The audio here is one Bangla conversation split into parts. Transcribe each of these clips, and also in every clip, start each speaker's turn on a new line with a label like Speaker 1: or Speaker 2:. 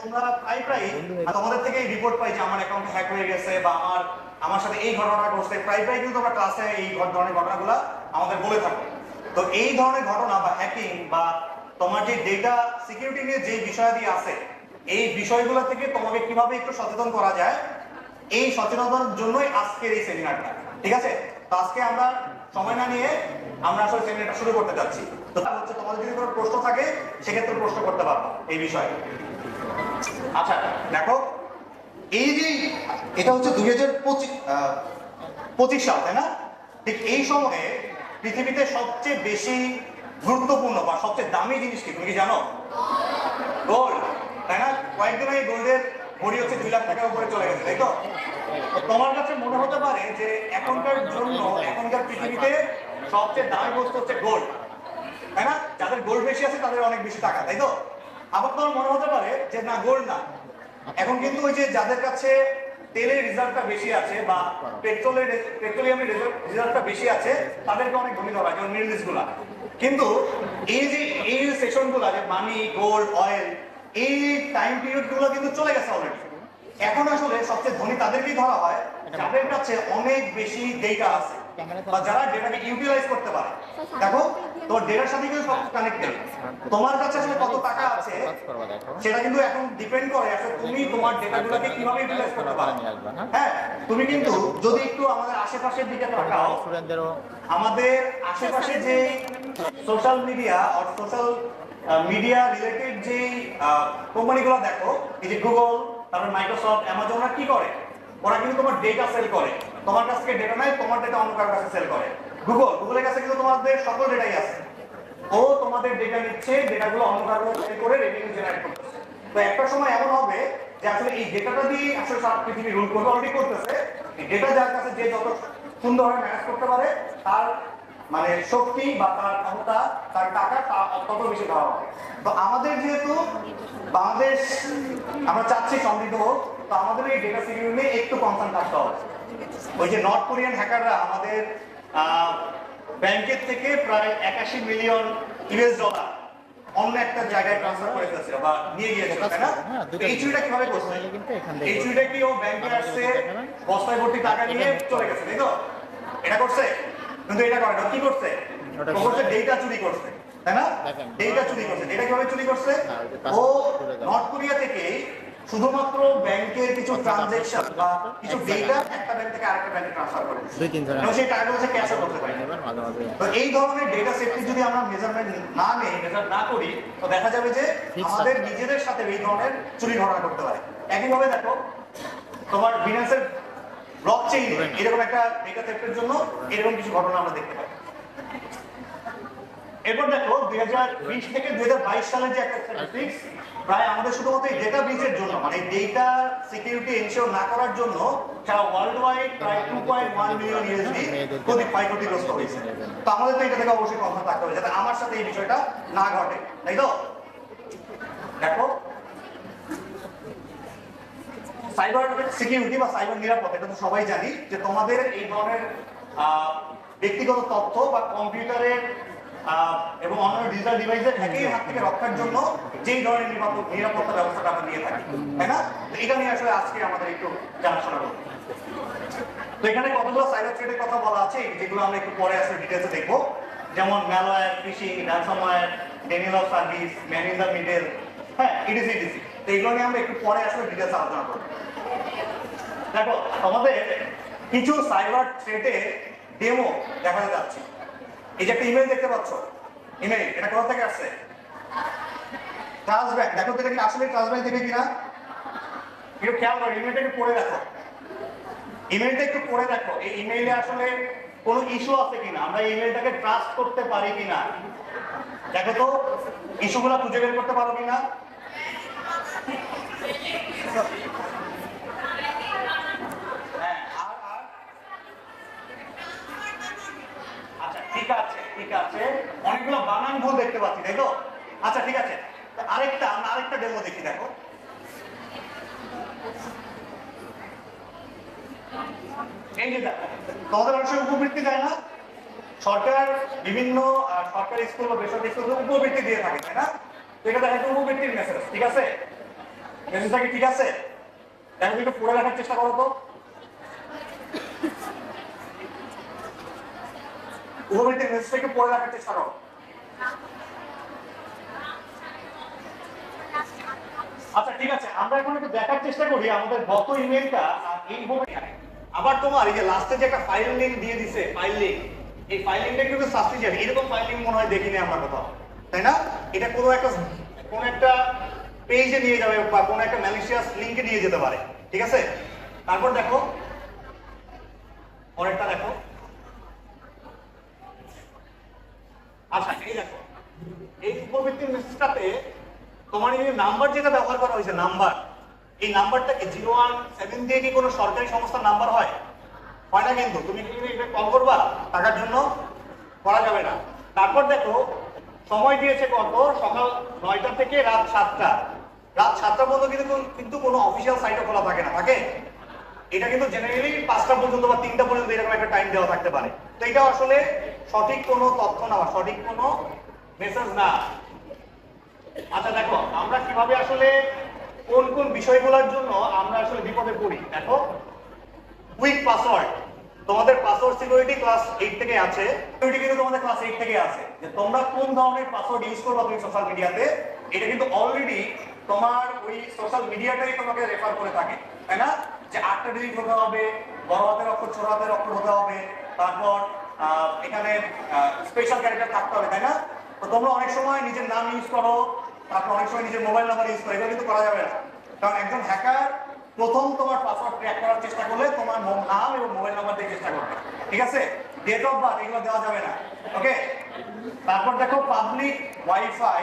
Speaker 1: তোমরা প্রায় তোমাদের থেকে রিপোর্ট পাই যে আমার অ্যাকাউন্ট হ্যাক হয়ে গেছে বা আমার সাথে এই ঘটনাটা ঘটছে, প্রায় কিন্তু তোমরা ক্লাসে এই ধরনের ঘটনাগুলো আমাদের বলে থাকো। তো এই ধরনের ঘটনা বা হ্যাকিং বা তোমার যে ডেটা সিকিউরিটি নিয়ে যে বিষয়াদি আছে, এই বিষয়গুলো থেকে তোমাকে কিভাবে একটু সচেতন করা যায়, এই সচেতনতার জন্যই আজকের এই সেমিনারটা। ঠিক আছে, তো আজকে আমরা সময় না নিয়ে আমরা আসলে সেমিনারটা শুরু করতে যাচ্ছি। তো হচ্ছে তোমাদের যদি কোনো প্রশ্ন থাকে সেক্ষেত্রে প্রশ্ন করতে পারবো এই বিষয়ে। আচ্ছা দেখো, এই যে এটা হচ্ছে 2025 সাল, তাই না? ঠিক এই সময়ে পৃথিবীতে সবচেয়ে বেশি গুরুত্বপূর্ণ বা সবচেয়ে দামি জিনিস কি তুমি কি জানো? গোল্ড, তাই না? কয়েকদিন আগে গোল্ডের ভরি হচ্ছে 2 লাখ টাকার উপরে চলে গেছে, তাই তো? তোমার কাছে মনে হতে পারে যে এখনকার পৃথিবীতে সবচেয়ে দামি বস্তু হচ্ছে গোল্ড, তাই না? যাদের গোল্ড বেশি আছে তাদের অনেক বেশি টাকা, তাই তো? আবার তোমার মনে হতে পারে যে না, গোল্ড না, এখন কিন্তু ওই যে যাদের কাছে তেলের রিজার্ভটা বেশি আছে বা পেট্রোলিয়ামের রিজার্ভটা বেশি আছে তাদেরকে অনেক ধনী ধরা হয়, যেমন মিডল ইস্ট গুলা। কিন্তু এই সেশন গুলা যে মানি, গোল্ড, অয়েল, এই টাইম পিরিয়ড গুলো কিন্তু চলে গেছে অলরেডি। এখন আসলে সবচেয়ে ধনী তাদেরকেই ধরা হয় যাদের কাছে অনেক বেশি ডেটা আছে বা যারা ডেটাকে ইউটিলাইজ করতে পারে। দেখো, তোর ডেটার সাথে কিন্তু সব কানেক্টেড। তোমার কাছে আসলে কত টাকা আছে সেটা কিন্তু এখন ডিপেন্ড করে আসলে তুমি তোমার ডেটাগুলোকে কিভাবে ইউটিলাইজ করতে পারো। হ্যাঁ, তুমি কিন্তু যদি একটু আমাদের আশেপাশের দিকে তাকাও, আমাদের আশেপাশে যে সোশ্যাল মিডিয়া আর সোশ্যাল মিডিয়া রিলেটেড যে কোম্পানিগুলো দেখো, এই যে গুগল, তারপর মাইক্রোসফট, অ্যামাজনরা কি করে? ওরা কিন্তু তোমার ডেটা সেল করে। তোমার কাছ থেকে ডেটা নেয়, তোমার ডেটা অন্য কারোর কাছে সেল করে। গুগলের কাছে কিন্তু তোমাদের সকল ডেটাই আছে। ও তোমাদের ডেটা নিচ্ছে, ডেটাগুলো অন্য কারোর সেল করে রেভিনিউ জেনারেট করতেছে। তো একটা সময় এমন হবে যে আসলে এই ডেটাটা দিয়ে আসলে সারা পৃথিবী রুল করবে, অলরেডি করতেছে। এই ডেটা যার কাছে যে যত সুন্দরভাবে ম্যানেজ করতে পারে, তার মানে শক্তি বা তার ক্ষমতা, তার টাকা তত বেশি দেওয়া হবে। তো আমাদের যেহেতু বাংলাদেশ, আমরা চাচ্ছি সমৃদ্ধ হোক, তো আমাদের এই ডেটা সিকিউরিটি নিয়ে একটু কনসার্ন থাকতে হবে। ওই যে নর্থ কোরিয়ান হ্যাকাররা আমাদের ব্যাংকের থেকে প্রায় 81 মিলিয়ন ইউএস ডলার অন্য একটা জায়গায় ট্রান্সফার করে ফেলছিল বা নিয়ে গিয়েছিল, তাই না? এই চুরিটা কিভাবে করছে? এই চুরিটা কি ও ব্যাংকে আসছে, বস্তায় ভর্তি টাকা নিয়ে চলে গেছে, তাই তো? এটা করছে? কিন্তু এটা করে না, কি করছে? ও করছে ডেটা চুরি করছে, তাই না? ডেটা চুরি করছে। ডেটা কিভাবে চুরি করছে? ও নর্থ কোরিয়া থেকে শুধুমাত্র ব্যাংকের কিছু ট্রানজাকশন বা কিছু ডেটা একটা ব্যাংক থেকে আরেকটা ব্যাংকে ট্রান্সফার করে এবং সেই টাকাগুলো সে ক্যাশও করতে পারে। তো এই ধরনের ডেটা সেফটি যদি আমরা মেজারমেন্ট মেজার না করি, তো দেখা যাবে যে আমাদের নিজেদের সাথে এই ধরনের চুরি ঘটনা করতে পারে। একইভাবে দেখো, তোমার বিনান্সের ব্লকচেইন এরকম একটা ডেটা সেফটির জন্য এরকম কিছু ঘটনা আমরা দেখতে পাই। এরপর দেখো 2020 থেকে 2022 সালের যে একটা স্ট্যাটিস্টিক্স, প্রায় আমাদের শুধুমাত্র এই ডেটা ব্রিচের জন্য, মানে ডেটা সিকিউরিটি এনশিওর না করার জন্য সারা ওয়ার্ল্ড ওয়াইড প্রায় 2.1 মিলিয়ন ইউএসডি ক্ষতিগ্রস্ত হয়েছে। তো আমাদের তো এটা থেকে অবশ্যই কনসার্ন থাকতে হবে যাতে আমার সাথে এই বিষয়টা না ঘটে, তাই তো? দেখো, সাইবার সিকিউরিটি বা সাইবার নিরাপত্তা, এটা তো সবাই জানি যে তোমাদের এই ধরনের ব্যক্তিগত তথ্য বা কম্পিউটারের এবং অন্যান্য ডিজিটাল ডিভাইসের হ্যাকিংয়ের হাত থেকে রক্ষার জন্য যেই ধরনের নিরাপত্তা ব্যবস্থাটা আমরা নিয়ে থাকি, তাই না? তো এটা নিয়ে আসলে আজকে আমাদের একটু জানাশোনা করব। তো এখানে কতগুলো সাইবার থ্রেটের কথা বলা আছে, যেগুলো আমরা একটু পরে আসলে ডিটেইলসে দেখব, যেমন malware, phishing, ransomware, denial of service, man in the middle, হ্যাঁ, ইডিসি। তো এগুলো নিয়ে আমরা একটু পরে আসলে ডিটেইলসে আলোচনা করব। দেখো, আমাদের কিছু সাইবার থ্রেটের ডেমো দেখাতে যাচ্ছি। এই যে একটা ইমেল দেখতে পাচ্ছ, ইমেল, এটা কোথা থেকে আসছে? Trust bank. দেখো তো এটা কি আসলে ট্রাস্ট ব্যাংক থেকে কিনা? একটু খেয়াল করো, ইমেলটা একটু পড়ে দেখো, ইমেলটা একটু পড়ে দেখো। এই ইমেইলে আসলে কোনো ইস্যু আছে কিনা, আমরা ইমেলটাকে ট্রাস্ট করতে পারি কিনা। দেখো তো ইস্যুগুলো খুঁজে বের করতে পারো কিনা। আচ্ছা ঠিক আছে, অনেকগুলো বানান ভুল দেখতে পাচ্ছি, তাই তো? আচ্ছা ঠিক আছে, আমরা আরেকটা ডেমো দেখি। দেখো, এই যে দেখো, তোমাদের অনেক সময় উপবৃত্তি দেয় না সরকার? বিভিন্ন সরকারি স্কুল বা বেসরকারি স্কুল উপবৃত্তি দিয়ে থাকে, তাই না? তো এটা দেখো উপবৃত্তির মেসেজ, ঠিক আছে? মেসেজটা কি ঠিক আছে? দেখো একটু পড়ে রাখার চেষ্টা করো তো। উপবৃত্তি মেসেজটা একটু পড়ে রাখার চেষ্টা করো। আচ্ছা ঠিক আছে, আমরা এখন একটু দেখার চেষ্টা করি আমাদের গত ইমেলটা এইভাবে। আবার তোমার এই যে লাস্টে যে একটা ফাইল লিংক দিয়ে দিছে, ফাইল লিংক, এই ফাইল লিংকটা কিন্তু সাসপিশিয়াস। এরকম ফাইল লিংক মনে হয় দেখিনি আমরা কোথাও, তাই না? এটা কোনো একটা পেজে নিয়ে যাবে বা কোনো একটা ম্যালিশিয়াস লিংকে নিয়ে যেতে পারে, ঠিক আছে? তারপর দেখো পরেরটা দেখো। আচ্ছা এই দেখো, এই উপবৃত্তি মেসেজটাতে তোমার এই নাম্বার যেটা ব্যবহার করা হয়েছে, নাম্বার, এই নাম্বারটাকে 017 দিয়ে কি কোনো সরকারি সংস্থার নাম্বার হয়? হয় না কিন্তু। তুমি কি কল করবা টাকার জন্য? করা যাবে না। তারপর দেখো সময় দিয়েছে কত, সকাল 9টা থেকে রাত 7টা। রাত 7টা পর্যন্ত কিন্তু কোনো অফিসিয়াল সাইটও খোলা থাকে না, থাকে? এটা কিন্তু জেনারেলি 5টা পর্যন্ত বা 3টা পর্যন্ত এরকম একটা টাইম দেওয়া থাকতে পারে। তো এটা আসলে সঠিক কোনো তথ্য না বা সঠিক কোনো মেসেজ না। আচ্ছা দেখো আমরা কিভাবে আসলে কোন কোন বিষয়গুলোর জন্য আমরা আসলে বিপদে পড়ি। দেখো উইক পাসওয়ার্ড, তোমাদের পাসওয়ার্ড সিকিউরিটি ক্লাস 8 থেকে আছে। সিকিউরিটি কিন্তু তোমাদের ক্লাস 8 থেকে আছে, যে তোমরা কোন ধরনের পাসওয়ার্ড ইউজ করবে তুমি সোশ্যাল মিডিয়াতে। এটা কিন্তু অলরেডি তোমার ওই সোশ্যাল মিডিয়াটাই তোমাকে রেফার করে থাকে, তাই না? যে 8টা ডিজিট হতে হবে, বড় হাতের অক্ষর ছোট হাতের অক্ষর হতে হবে, তারপর এখানে স্পেশাল ক্যারেক্টার থাকতে হবে, তাই না? তো তোমরা অনেক সময় নিজের নাম ইউজ করো, তারপর অনেক সময় নিজের মোবাইল নাম্বার ইউজ করো। এগুলো কিন্তু করা যাবে না, কারণ একজন হ্যাকার প্রথম তোমার পাসওয়ার্ড ক্র্যাক করার চেষ্টা করলে তোমার নাম এবং মোবাইল নাম্বার দিয়ে চেষ্টা করবে, ঠিক আছে? ডেট অফ বার্থ এগুলো দেওয়া যাবে না, ওকে? তারপর দেখো public wifi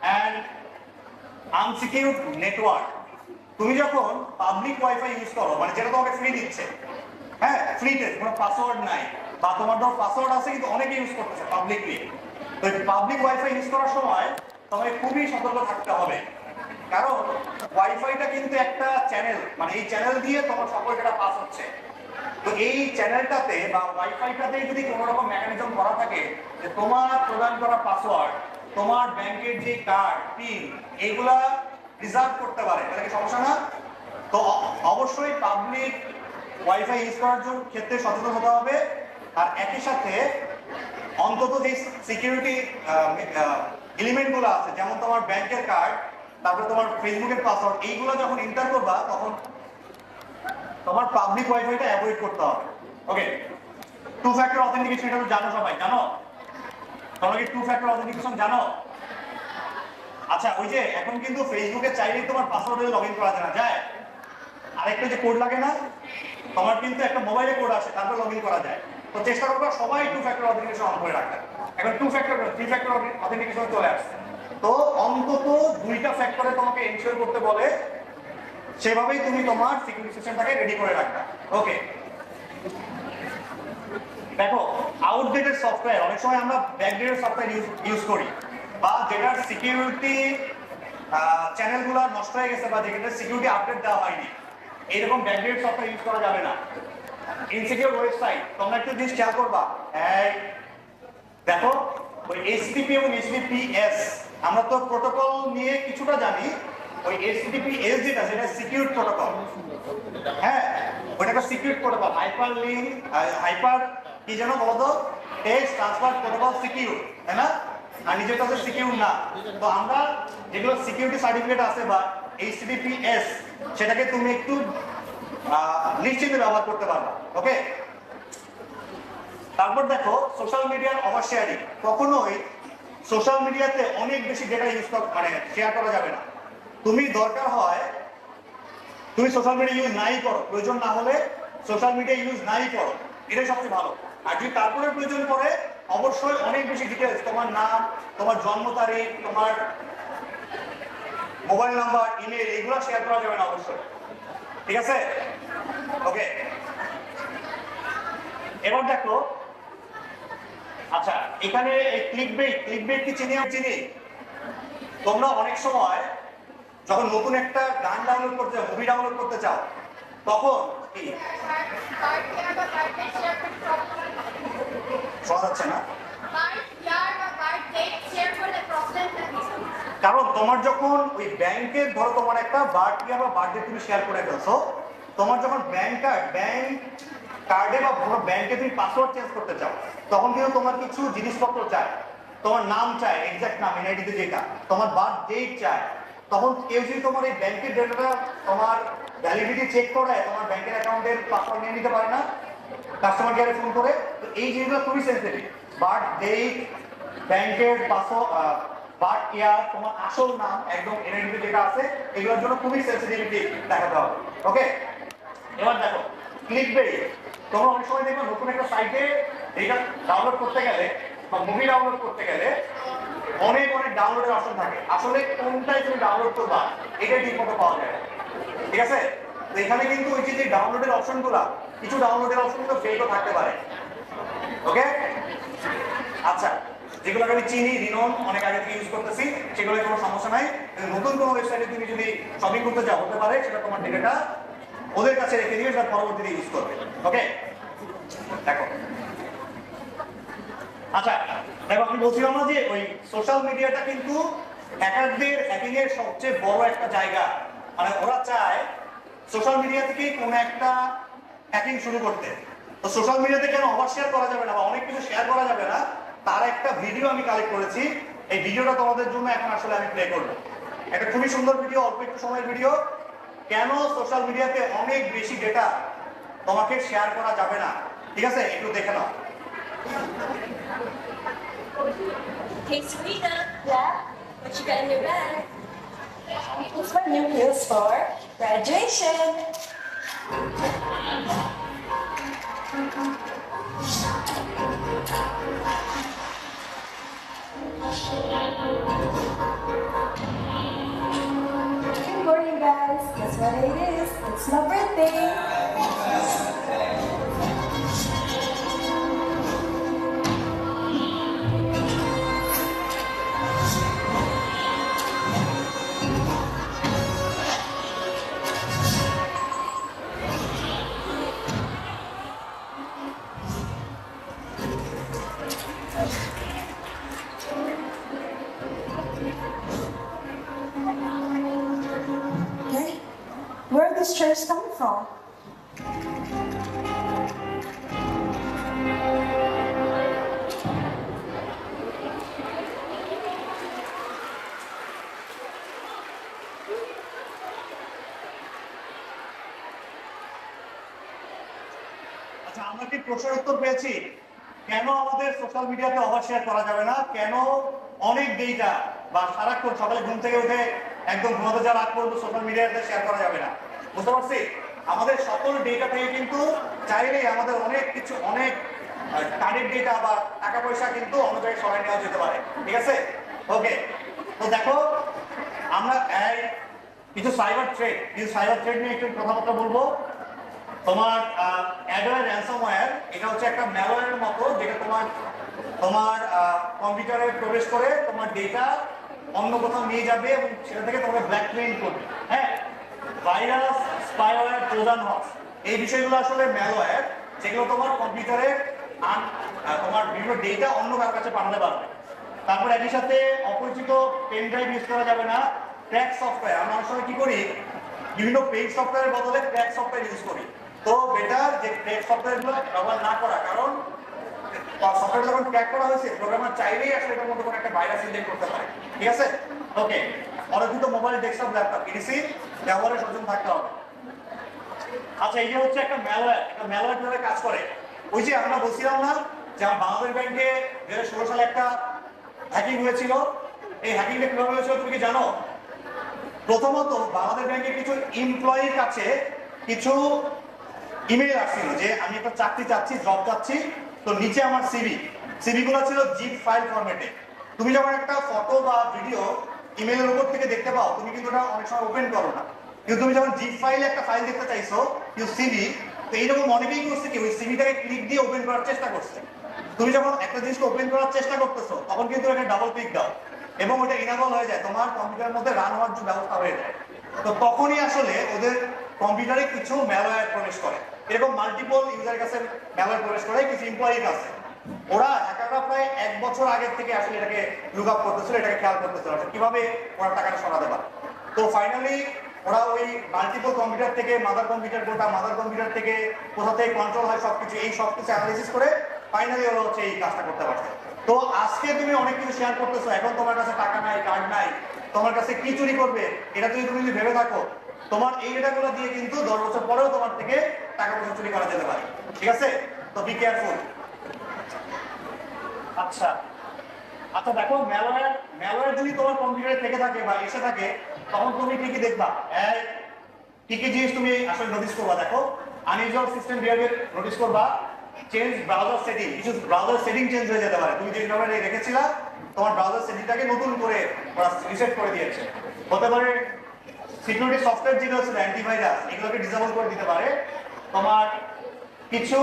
Speaker 1: and unsecured network. তুমি যখন পাবলিক ওয়াইফাই ইউজ করো, মানে যেটা তোমাকে ফ্রি দিচ্ছে, হ্যাঁ ফ্রিতে, কোনো পাসওয়ার্ড নাই, বা তোমার ধর পাসওয়ার্ড আছে কিন্তু অনেকে ইউজ করতেছে পাবলিকলি, তো পাবলিক ওয়াইফাই ইউজ করার সময় তোমাকে খুবই সতর্ক থাকতে হবে। কারণ ওয়াইফাইটা কিন্তু একটা চ্যানেল, মানে এই চ্যানেল দিয়ে তোমার সকল ডেটা পাস হচ্ছে। তো এই চ্যানেলটাতে বা ওয়াইফাইটাতে যদি কোনো রকম মেকানিজম করা থাকে যে তোমার প্রদান করা পাসওয়ার্ড, তোমার ব্যাংকের যে কার্ড, পিন, এগুলা রিজার্ভ করতে পারে, তাহলে কি সমস্যা না? তো অবশ্যই পাবলিক ওয়াইফাই ইউজ করার জন্য ক্ষেত্রে সচেতন হতে হবে। আর একই সাথে অন্তত যে সিকিউরিটি এলিমেন্টগুলো আছে, যেমন তোমার ব্যাংকের কার্ড, তারপরে তোমার ফেসবুকের পাসওয়ার্ড, এইগুলো যখন এন্টার করবা তখন তোমার পাবলিক ওয়াইফাইটা অ্যাভয়েড করতে হবে, ওকে? টু ফ্যাক্টর অথেন্টিকেশন এটা তো জানো সবাই, জানো? তোমরা কি টু ফ্যাক্টর অথেন্টিকেশন জানো? আচ্ছা ওই যে এখন কিন্তু ফেসবুকে চাইলেই তোমার পাসওয়ার্ড দিয়ে লগইন করা যায় না, যায়? আরেকটা যে কোড লাগে না, তোমার কিন্তু একটা মোবাইলে কোড আসে, তারপর লগইন করা যায়। তো চেষ্টা করবা সবাই টু ফ্যাক্টর অথেন্টিকেশন অন করে রাখতে। এখন two factor, three factor authentication চলে আসছে। তো অন্তত 2টা ফ্যাক্টরে তোমাকে এনশিওর করতে বলে, সেভাবেই তুমি তোমার সিকিউরিটি সিস্টেমটাকে রেডি করে রাখবে, ওকে? দেখো আউটডেটেড সফটওয়্যার, অনেক সময় আমরা ব্যাকডেটেড সফটওয়্যার ইউজ করি, বা যেটার সিকিউরিটি চ্যানেলগুলো নষ্ট হয়ে গেছে বা যেটার সিকিউরিটি আপডেট দেওয়া হয়নি, এইরকম ব্যাকডেটেড সফটওয়্যার ইউজ করা যাবে না। ইনসিকিউর ওয়েবসাইট, তোমরা একটু জিনিস খেয়াল করবা। দেখো ওই HTTP এবং HTTPS, আমরা তো প্রোটোকল নিয়ে কিছুটা জানি। ওই HTTPS যেটা, সেটা সিকিউর প্রোটোকল, হ্যাঁ ওটা একটা secure protocol. Hyper link, hyper কি যেন বলো তো, টেক্সট ট্রান্সফার প্রোটোকল সিকিউর, তাই না? আর নিজের কাছে সিকিউর না। তো আমরা যেগুলো সিকিউরিটি সার্টিফিকেট আছে বা HTTPS, সেটাকে তুমি একটু নিশ্চিন্তে ব্যবহার করতে পারবা, ওকে? তারপর দেখো সোশ্যাল মিডিয়ার ওভার শেয়ারিং, কখনোই সোশ্যাল মিডিয়াতে অনেক বেশি ডেটা ইউজ মানে শেয়ার করা যাবে না। তুমি দরকার হয় তুমি সোশ্যাল মিডিয়া ইউজ নাই করো, প্রয়োজন না হলে সোশ্যাল মিডিয়া ইউজ নাই করো, এটাই সবচেয়ে ভালো। আর যদি তারপরে প্রয়োজন পড়ে অবশ্যই অনেক বেশি ডিটেলস, তোমার নাম, তোমার জন্ম তারিখ, তোমার মোবাইল নাম্বার, ইমেল, এগুলো শেয়ার করা যাবে না অবশ্যই, ঠিক আছে? ওকে, এবার দেখো আচ্ছা এখানে ক্লিকবেট কি চিনি? তোমরা অনেক সময় যখন নতুন একটা গান ডাউনলোড করতে চাও, মুভি ডাউনলোড করতে চাও, তখন কি শোনা যাচ্ছে না? কারণ তোমার যখন ওই ব্যাংকের ধরো তোমার একটা বার্থডে বা বার্থডে তুমি শেয়ার করে ফেলছো, তোমার যখন ব্যাংক কার্ডে বা কোনো ব্যাংকে তুমি পাসওয়ার্ড চেঞ্জ করতে চাও, তখন কিন্তু তোমার কিছু জিনিসপত্র চায়, তোমার নাম চায়, এক্সাক্ট নাম এনআইডিতে যেটা, তোমার বার্থ ডেট চায়। তখন কেউ যদি তোমার এই ব্যাংকের ডেটাটা তোমার ভ্যালিডিটি চেক করে তোমার ব্যাংকের অ্যাকাউন্টের পাসওয়ার্ড নিয়ে নিতে পারে না কাস্টমার কেয়ারে ফোন করে। তো এই জিনিসগুলো খুবই সেন্সিটিভ। বার্থ ডেট, ব্যাংকের পাসওয়ার্ড, বার্থ ইয়ার, তোমার আসল নাম একদম এনআইডিতে যেটা আছে, এগুলোর জন্য খুবই সেন্সিটিভিটি দেখাতে হবে। ওকে, এবার দেখো ক্লিকবেট। তোমরা অনেক সময় দেখবে নতুন একটা সাইটে এটা ডাউনলোড করতে গেলে বা মুভি ডাউনলোড করতে গেলে অনেক অনেক ডাউনলোডের অপশন থাকে। আসলে কোনটাই তুমি ডাউনলোড করবা এটাই ঠিক মতো পাওয়া যায়, ঠিক আছে? তো এখানে কিন্তু ওই যে ডাউনলোডের অপশনগুলো, কিছু ডাউনলোডের অপশন কিন্তু ফেকও থাকতে পারে। ওকে, আচ্ছা, যেগুলোকে আমি চিনি, রিনন অনেক আগে থেকে ইউজ করতেছি, সেগুলো কোনো সমস্যা নাই। নতুন কোনো ওয়েবসাইটে তুমি যদি শপিং করতে যাও, হতে পারে সেটা তোমার ডেটাটা ওদের কাছে রেখে দিবে, সেটা পরবর্তীতে ইউজ করবে। ওকে, দেখো, আচ্ছা দেখো, আমি বলছিলাম না যে ওই সোশ্যাল মিডিয়াটা কিন্তু হ্যাকারদের হ্যাকিং এর সবচেয়ে বড় একটা জায়গা। মানে ওরা চায় সোশ্যাল মিডিয়া থেকেই কোনো একটা হ্যাকিং শুরু করতে। তো সোশ্যাল মিডিয়াতে কেন ওভার শেয়ার করা যাবে না বা অনেক কিছু শেয়ার করা যাবে না, তার একটা ভিডিও আমি কালেক্ট করেছি। এই ভিডিওটা তোমাদের জন্য এখন আসলে আমি প্লে করবো। একটা খুবই সুন্দর ভিডিও, অল্প একটু সময়ের ভিডিও। কেন সোশ্যাল মিডিয়াতে অনেক বেশি ডেটা তোমাকে শেয়ার করা যাবে না, ঠিক আছে? একটু দেখে নাও।
Speaker 2: Hey, Serena. Yeah? What you got in your bag? It's my new heels for graduation. Good morning, guys. Guess what it is? It's my birthday. Okay. Where are these chairs coming from?
Speaker 1: আচ্ছা, আমরা কি প্রশ্নের উত্তর পেয়েছি? কেন আমাদের সোশ্যাল মিডিয়াতে ওভার শেয়ার করা যাবে না? কেন অনেক ডেটা বা সারাক্ষণ সকালে ঘুম থেকে উঠে একদম ঘুমাতে যাওয়ার আগ পর্যন্ত সোশ্যাল মিডিয়াতে শেয়ার করা যাবে না? বুঝতে পারছি? আমাদের সকল ডেটা থেকে কিন্তু চাইলেই আমাদের অনেক কিছু, অনেক কার্ডের ডেটা বা টাকা পয়সা কিন্তু অন্য জায়গায় সরাই নেওয়া যেতে পারে, ঠিক আছে? ওকে, তো দেখো, আমরা কিছু সাইবার থ্রেড নিয়ে একটু কথাবার্তা বলবো। তোমার অ্যাডওয়্যার র্যানসমওয়্যার, এটা হচ্ছে একটা ম্যালওয়্যারের মতো, যেটা তোমার তোমার কম্পিউটারে প্রবেশ করে তোমার ডেটা অন্য কোথাও নিয়ে যাবে এবং সেটা থেকে তোমাকে ব্ল্যাকমেইল করবে। হ্যাঁ, ভাইরাস, স্পাইওয়্যার, ট্রোজান হর্স, এই বিষয়গুলো আসলে ম্যালওয়্যার, যেগুলো তোমার কম্পিউটারে তোমার বিভিন্ন ডেটা অন্য কারোর কাছে পাঠাতে পারবে। তারপর একই সাথে অপরিচিত পেন ড্রাইভ ইউজ করা যাবে না। ক্র্যাক সফটওয়্যার, আমরা অনেক সময় কি করি, বিভিন্ন পেইড সফটওয়্যারের বদলে ক্র্যাক সফটওয়্যার ইউজ করি। তো বেটার যে ক্র্যাক সফটওয়্যারগুলো ব্যবহার না করা, কারণ সফটওয়্যার যখন ক্র্যাক করা হয়েছে, প্রোগ্রামার চাইলেই আসলে এটার মধ্যে কোনো একটা ভাইরাস ইনজেক্ট করতে পারে, ঠিক আছে? ওকে, অরক্ষিত মোবাইল, ডেস্কটপ, ল্যাপটপ, ইডিসি ব্যবহারে সচেতন থাকতে হবে। আচ্ছা, এই যে হচ্ছে একটা ম্যালওয়্যার, একটা ম্যালওয়্যার কিভাবে কাজ করে? ওই যে আমরা বলছিলাম না যে বাংলাদেশ ব্যাংকে 2016 সালে একটা হ্যাকিং হয়েছিল। এই হ্যাকিংটা কিভাবে হয়েছিল তুমি কি জানো? প্রথমত বাংলাদেশ ব্যাংকের কিছু এমপ্লয়ির কাছে কিছু ইমেল আসছিল যে আমি একটা চাকরি চাচ্ছি, জব চাচ্ছি, তো নিচে আমার সিভি গুলো ছিল জিপ ফাইল ফরম্যাটে। তুমি যখন একটা ফটো বা ভিডিও ইমেলের উপর থেকে দেখতে পাও, তুমি কিন্তু ওটা অনেক সময় ওপেন করো না, কিন্তু তুমি যখন জিপ ফাইলে একটা ফাইল দেখতে চাইছো, সিভি, তো এইরকম অনেকেই করছে কি, ওই সিভিটাকে ক্লিক দিয়ে ওপেন করার চেষ্টা করছে। তুমি যখন একটা জিনিসকে ওপেন করার চেষ্টা করতেছো, তখন কিন্তু এটা ডাবল ক্লিক দাও এবং ওটা ইনেবল হয়ে যায়, তোমার কম্পিউটারের মধ্যে রান হওয়ার ব্যবস্থা হয়ে যায়। তো তখনই আসলে ওদের কম্পিউটারে কিছু ম্যালওয়্যার প্রবেশ করে। এরকম মাল্টিপল ইউজারের কাছে ম্যালওয়্যার প্রবেশ করে কিছু এমপ্লয়ির কাছে। ওরা হ্যাকাররা প্রায় 1 বছর আগের থেকে আসলে এটাকে লুক আপ করতেছিল, এটাকে খেয়াল করতেছিল কিভাবে ওরা টাকাটা সরাতে পারে। তো ফাইনালি ওরা ওই মাল্টিপল কম্পিউটার থেকে মাদার কম্পিউটার, গোটা মাদার কম্পিউটার থেকে কোথা থেকে কন্ট্রোল হয় সবকিছু, এই সবকিছু অ্যানালাইসিস করে ফাইনালি ওরা হচ্ছে এই কাজটা করতে পারছে। তো আজকে তুমি অনেক কিছু শেয়ার করতেছো, এখন তোমার কাছে টাকা নাই, কার্ড নাই, তোমার কাছে কি চুরি করবে এটা তুমি যদি ভেবে থাকো, তোমার এই ডেটাগুলো দিয়ে কিন্তু 10 বছর পরেও তোমার থেকে টাকা পয়সা চুরি করা যেতে পারে। ঠিক আছে, তো বি কেয়ারফুল। আচ্ছা আচ্ছা, দেখো ম্যালওয়্যার যদি তোমার কম্পিউটারে থেকে থাকে বা এসে থাকে, তখন তুমি কি কি দেখবা? কি কি জিনিস তুমি আসলে নোটিস করবা? দেখো, আনইউজুয়াল সিস্টেম বিহেভিয়ার নোটিস করবা, চেঞ্জ ব্রাউজার সেটিং, কিছু ব্রাউজার সেটিং চেঞ্জ হয়ে যেতে পারে। তুমি যে ব্রাউজারে রেখেছিলা তোমার ব্রাউজার সেটিংটাকে নতুন করে ওরা রিসেট করে দিয়েছে। হতে পারে সিকিউরিটি সফটওয়্যার যেগুলো ছিল অ্যান্টিভাইরাস, এগুলোকে ডিসেবল করে দিতে পারে। তোমার কিছু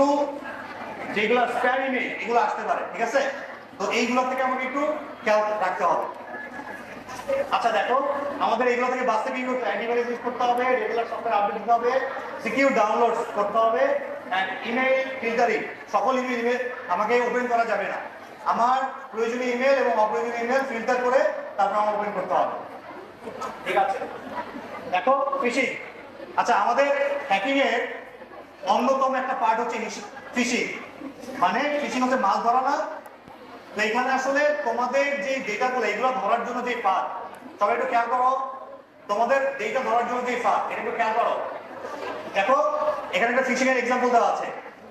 Speaker 1: যেগুলো স্প্যাম ইমেল এগুলো আসতে পারে। ঠিক আছে, তো এইগুলো থেকে আমাকে একটু খেয়াল রাখতে হবে। আচ্ছা দেখো, আমাদের এগুলো থেকে বাঁচতে কি করতে? অ্যান্টিভাইরাস ইউজ করতে হবে, রেগুলার সফটওয়্যার আপডেট দিতে হবে, সিকিউর ডাউনলোড করতে হবে, এন্ড ইমেল ফিল্টারিং। সকল ইমেল আমাকে ওপেন করা যাবে না, আমার প্রয়োজনীয় ইমেল এবং অপ্রয়োজনীয় ইমেল ফিল্টার করে তারপর আমার ওপেন করতে হবে। ঠিক আছে, দেখো ফিশিং। আচ্ছা, আমাদের হ্যাকিং এর অন্যতম একটা পার্ট হচ্ছে ফিশিং। মানে ফিশিং হচ্ছে মাছ ধরা না। তো এখানে আসলে তোমাদের যে ডেটাগুলো এগুলো ধরার জন্য যে ফাঁদ, সবাই একটু খেয়াল করো, তোমাদের ডেটা ধরার জন্য যে ফাঁদ এটা একটু খেয়াল করো। দেখো এখানে একটা ফিশিং এর এক্সাম্পল দেওয়া আছে,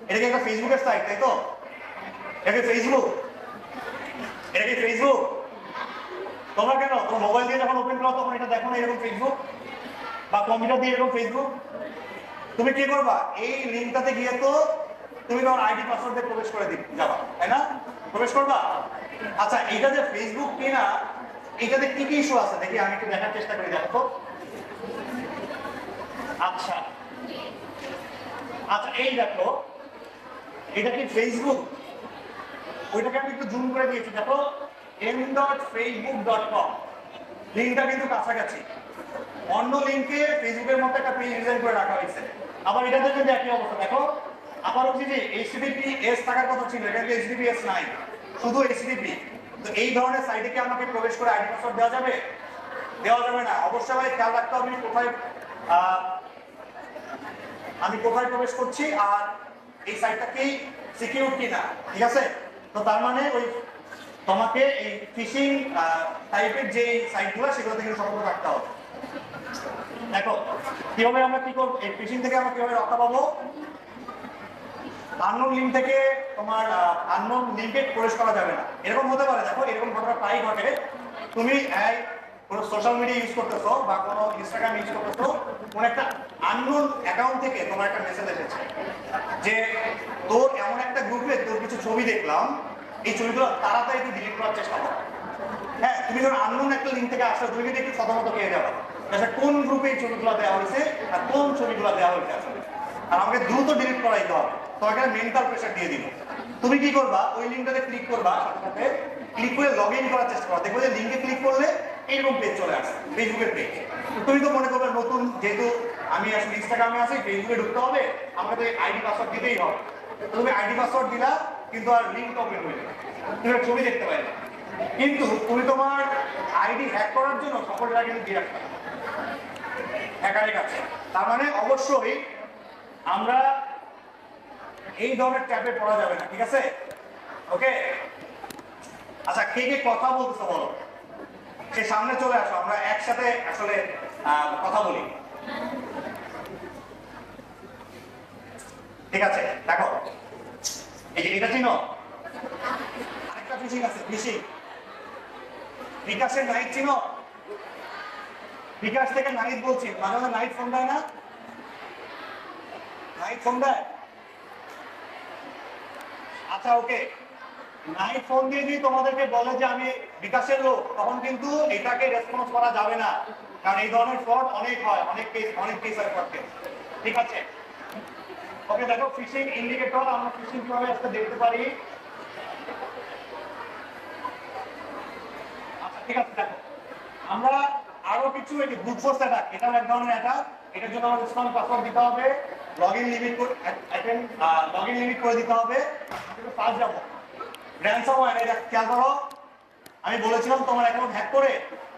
Speaker 1: এটা কি একটা ফেসবুকের সাইট, তাই তো? এটা কি ফেসবুক? এটা কি ফেসবুক? তোমরা কেন তোমার মোবাইল দিয়ে যখন ওপেন করো তখন এটা দেখো না এরকম ফেসবুক, বা কম্পিউটার দিয়ে এরকম ফেসবুক? তুমি কি করবা? এই লিঙ্কটাতে গিয়ে তো তুমি তোমার আইডি পাসওয়ার্ড দিয়ে প্রবেশ করে যাবা, তাই না? প্রবেশ করবা। আচ্ছা, এটা যে ফেসবুক কিনা, এটাতে কি কি ইস্যু আছে দেখি, আমি একটু দেখার চেষ্টা করি। দেখো, আচ্ছা আচ্ছা, এই দেখো এটা কি ফেসবুক? ওইটাকে আমি একটু জুম করে দিয়েছি। দেখো m.facebook.com, লিঙ্কটা কিন্তু কাছাকাছি। অন্য লিঙ্কে ফেসবুকের মতো একটা পেজ ডিজাইন করে রাখা হয়েছে। আবার এটাতে কিন্তু একই অবস্থা। দেখো, আবার হচ্ছে যে HTTPS থাকার কথা ছিল, এখানে HTTPS নাই, শুধু HTTP। তো এই ধরনের সাইটে কি আমাকে প্রবেশ করে আইডি পাসওয়ার্ড দেওয়া যাবে? দেওয়া যাবে না। অবশ্যই ভাই খেয়াল রাখতে হবে আমি কোথায় প্রবেশ করছি আর এই সাইটটা কি সিকিউর কিনা। ঠিক আছে, তো তার মানে ওই তোমাকে এই ফিশিং টাইপের যে সাইটগুলো সেগুলো থেকে সতর্ক থাকতে হবে। দেখো কিভাবে আমরা কি করবো, এই ফিশিং থেকে আমরা কিভাবে রক্ষা পাবো? আননোন লিঙ্ক থেকে তোমার আননোন লিঙ্কে প্রবেশ করা যাবে না। এরকম হতে পারে, দেখো এরকম ঘটনা প্রায়ই ঘটে। তুমি কোনো সোশ্যাল মিডিয়া ইউজ করতেছো বা কোনো ইনস্টাগ্রাম ইউজ করতেছো, কোনো একটা আননোন অ্যাকাউন্ট থেকে তোমার একটা মেসেজ এসেছে যে তোর এমন একটা গ্রুপে তোর কিছু ছবি দেখলাম, এই ছবিগুলো তাড়াতাড়ি একটু ডিলিট করার চেষ্টা করো। হ্যাঁ, তুমি যখন আননোন একটা লিঙ্ক থেকে আসো, তুমি কিন্তু একটু প্রথমত পেয়ে যাবে কোন গ্রুপে এই ছবিগুলো দেওয়া হয়েছে আর কোন ছবিগুলো দেওয়া হয়েছে আসলে। আর আমাকে দ্রুত ডিলিট করাইতে হবে, তোমাকে মেন্টাল প্রেশার দিয়ে দিল। তুমি কি করবা? ওই লিঙ্কটাতে ক্লিক করবা, সাথে সাথে ক্লিক করে লগ ইন করার চেষ্টা করো। দেখবো যে লিঙ্কে ক্লিক করলে এইরকম পেজ চলে আসে, ফেসবুকের পেজ। তুমি তো মনে করবে নতুন, যেহেতু আমি আসলে ইনস্টাগ্রামে আছি, ফেসবুকে ঢুকতে হবে, আমাকে তো আইডি পাসওয়ার্ড দিতেই হবে। তুমি আইডি পাসওয়ার্ড দিলা, কিন্তু আর লিঙ্ক ওপেন হয়ে যাবে, তুমি ছবি দেখতে পাইলে। কিন্তু তুমি তোমার আইডি হ্যাক করার জন্য সকল টাকা কিন্তু দিয়ে রাখতে হবে হ্যাকারের কাছে। তার মানে অবশ্যই আমরা এই ধরনের ট্যাপে পড়া যাবে না। ঠিক আছে, ওকে? আচ্ছা, কে কে কথা বলতেছো বলো, সে সামনে চলে আসো, আমরা একসাথে আসলে কথা বলি। ঠিক আছে, দেখো এই যে এটা চিনো, আরেকটা ফিশিং আছে, ফিশিং বিকাশের নাইট চিনো? বিকাশ থেকে নাইট বলছি, মাঝে মাঝে নাইট ফোন দেয় না? নাইট ফোন দেয়। আচ্ছা ওকে, নাইট ফোন দিয়ে যদি তোমাদেরকে বলে যে আমি বিকাশের লোক, তখন কিন্তু এটাকে রেসপন্স করা যাবে না, কারণ এই ধরনের ফ্রড অনেক হয়, অনেক কেস হয় ফ্রড কেস। ঠিক আছে, ওকে। দেখো ফিশিং ইন্ডিকেটর, আমরা ফিশিং কিভাবে আজকে দেখতে পারি। আচ্ছা ঠিক আছে, দেখো আমরা আরো কিছু ব্রুট ফোর্স অ্যাটাক, এটাও এক ধরনের অ্যাটাক। এটার জন্য আমাদের স্ট্রং পাসওয়ার্ড দিতে হবে, লগইন লিমিট করে দিতে হবে। ফার্স্ট যাবো, র্যানসমওয়্যার, এটা খেয়াল করো, আমি বলেছিলাম তোমার অ্যাকাউন্ট হ্যাক করে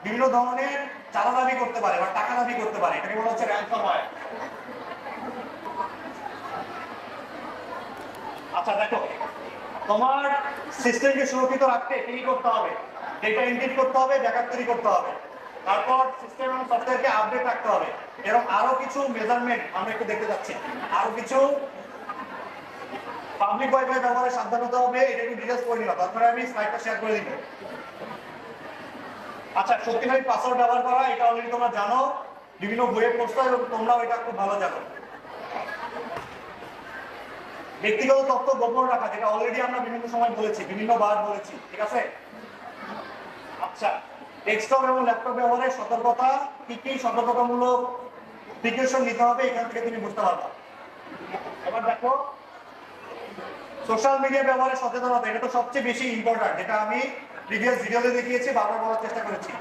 Speaker 1: বিভিন্ন ধরনের চাঁদা দাবি করতে পারে বা টাকা দাবি করতে পারে, এটাকে বলা হচ্ছে র্যানসমওয়্যার। আচ্ছা দেখো, তোমার সিস্টেমকে সুরক্ষিত রাখতে কি করতে হবে? ডেটা এনক্রিপ্ট করতে হবে, ব্যাকআপ তৈরি করতে হবে, তারপর সিস্টেম এবং সফটওয়্যারকে আপডেট রাখতে হবে, এরকম আরো কিছু মেজারমেন্ট আমরা একটু দেখতে যাচ্ছি। আরো কিছু পাবলিক ওয়াইফাই ব্যবহারে সাবধান হতে হবে, এটা একটু ডিটেইলস করে নিলাম, তারপরে আমি স্লাইডটা শেয়ার করে দিব। আচ্ছা, শক্তিশালী পাসওয়ার্ড ব্যবহার করা, এটা অলরেডি তোমরা জানো, বিভিন্ন বইয়ে পড়ছো এবং তোমরাও এটা খুব ভালো জানো। ব্যক্তিগত তথ্য গোপন রাখা, যেটা অলরেডি আমরা বিভিন্ন সময় বলেছি, বিভিন্ন বার বলেছি, ঠিক আছে? আচ্ছা, ডেস্কটপ এবং ল্যাপটপ ব্যবহারে সতর্কতা, কি কি সতর্কতামূলক প্রিকশন নিতে হবে এখান থেকে তুমি বুঝতে পারবা। এবার দেখো, সোশ্যাল মিডিয়া ব্যবহারে সচেতনতা, এটা তো সবচেয়ে বেশি ইম্পর্টেন্ট, যেটা আমি প্রিভিয়াস ভিডিওতে দেখিয়েছি, বারবার বলার চেষ্টা করেছি।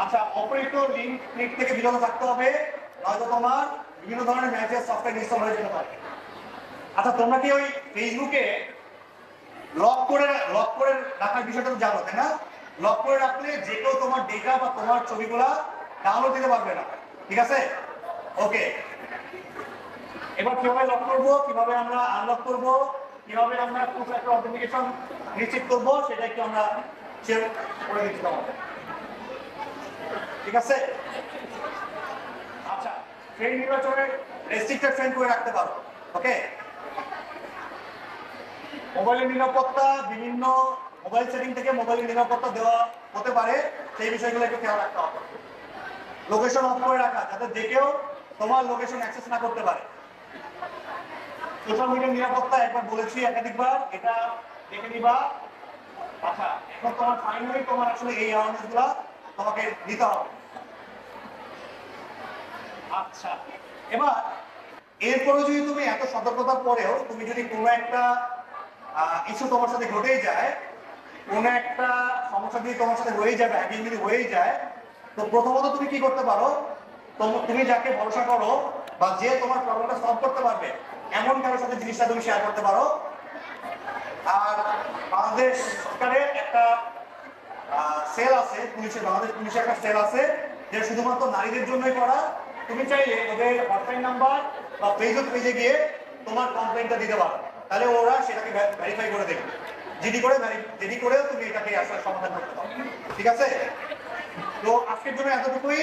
Speaker 1: আচ্ছা, অপরিচিত লিংক ক্লিক থেকে বিরত থাকতে হবে, নয়তো তোমার বিভিন্ন ধরনের ম্যালওয়্যার সফটওয়্যার ইনস্টল হয়ে যেতে পারে। আচ্ছা, তোমরা কি ওই ফেসবুকে লক করে রাখার বিষয়টা তো জানো, তাই না? লক করে রাখলে যে কেউ তোমার ডেটা বা তোমার ছবিগুলা ডাউনলোড দিতে পারবে না, ঠিক আছে? ওকে, এবার কিভাবে লক করব, কিভাবে আমরা আনলক করব, কিভাবে আমরা টু ফ্যাক্টর অথেন্টিকেশন নিশ্চিত করব, সেটা একটু আমরা শেয়ার করে দিচ্ছি তোমাদের, ঠিক আছে? আচ্ছা, ফ্রেন্ড নির্বাচনে রেস্ট্রিক্টেড ফ্রেন্ড করে রাখতে পারো, ওকে? মোবাইলের নিরাপত্তা, বিভিন্ন মোবাইল সেটিং থেকে মোবাইলের নিরাপত্তা দেওয়া হতে পারে, সেই বিষয়গুলো একটু খেয়াল রাখতে হবে। লোকেশন অফ করে রাখা, যাতে যে কেউ তোমার লোকেশন অ্যাক্সেস না করতে পারে। সোশ্যাল মিডিয়ার নিরাপত্তা একবার বলেছি, একাধিকবার, এটা দেখে নিবা। আচ্ছা, এখন তোমার ফাইনালি তোমার আসলে এই অ্যাওয়ারনেস গুলা তোমাকে দিতে হবে। আচ্ছা, এবার এরপরে যদি তুমি এত সতর্কতার পরেও তুমি যদি কোনো একটা ইস্যু তোমার সাথে ঘটেই যায়, কোনো একটা সমস্যা যদি তোমার সাথে হয়ে যাবে, হ্যাকিং যদি হয়েই যায়, তো প্রথমত তুমি কি করতে পারো, তুমি যাকে ভরসা করো বা যে তোমার প্রবলেমটা সলভ করতে পারবে এমন কারোর সাথে জিনিসটা তুমি শেয়ার করতে পারো। আর বাংলাদেশ সরকারের একটা সেল আছে, বাংলাদেশ পুলিশের একটা সেল আছে, যে শুধুমাত্র নারীদের জন্যই করা। তুমি চাইলে ওদের হটলাইন নাম্বার বা ফেসবুক পেজে গিয়ে তোমার কমপ্লেইনটা দিতে পারো, তাহলে ওরা সেটাকে ভেরিফাই করে দেখবে, জিডি করে তুমি এটাকে আসলে সমাধান করতে পারো, ঠিক আছে? তো আজকের জন্য এতটুকুই।